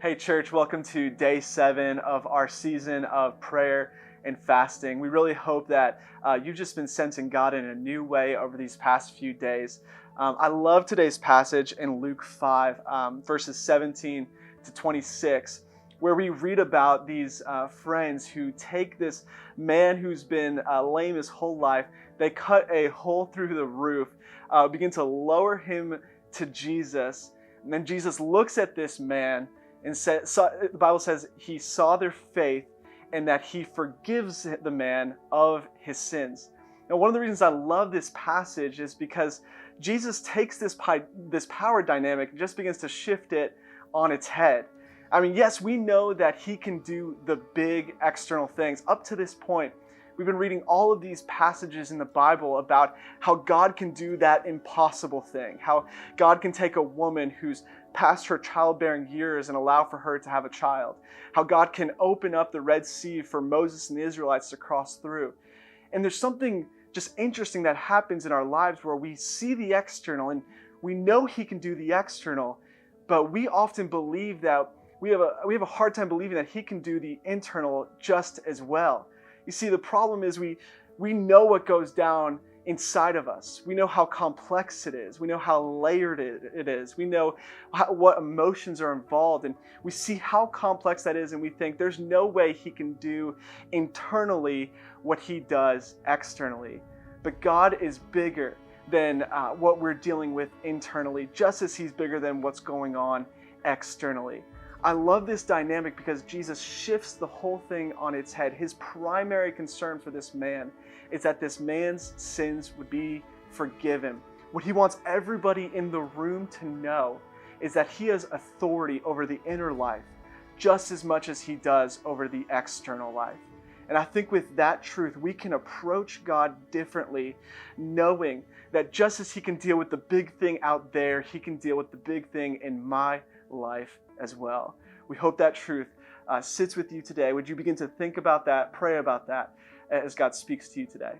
Hey church, welcome to day 7 of our season of prayer and fasting. We really hope that you've just been sensing God in a new way over these past few days. I love today's passage in Luke 5, verses 17 to 26, where we read about these friends who take this man who's been lame his whole life. They cut a hole through the roof, begin to lower him to Jesus. And then Jesus looks at this man and the Bible says he saw their faith and that he forgives the man of his sins. Now, one of the reasons I love this passage is because Jesus takes this power dynamic and just begins to shift it on its head. I mean, yes, we know that he can do the big external things. Up to this point, we've been reading all of these passages in the Bible about how God can do that impossible thing, how God can take a woman who's past her childbearing years and allow for her to have a child, how God can open up the Red Sea for Moses and the Israelites to cross through. And there's something just interesting that happens in our lives where we see the external and we know he can do the external, but we often believe that we have a hard time believing that he can do the internal just as well. You see, the problem is we know what goes down inside of us. We know how complex it is. We know how layered it is. We know what emotions are involved. And we see how complex that is, and we think there's no way he can do internally what he does externally. But God is bigger than what we're dealing with internally, just as he's bigger than what's going on externally. I love this dynamic because Jesus shifts the whole thing on its head. His primary concern for this man is that this man's sins would be forgiven. What he wants everybody in the room to know is that he has authority over the inner life just as much as he does over the external life. And I think with that truth, we can approach God differently, knowing that just as he can deal with the big thing out there, he can deal with the big thing in my life as well. We hope that truth sits with you today. Would you begin to think about that, pray about that as God speaks to you today?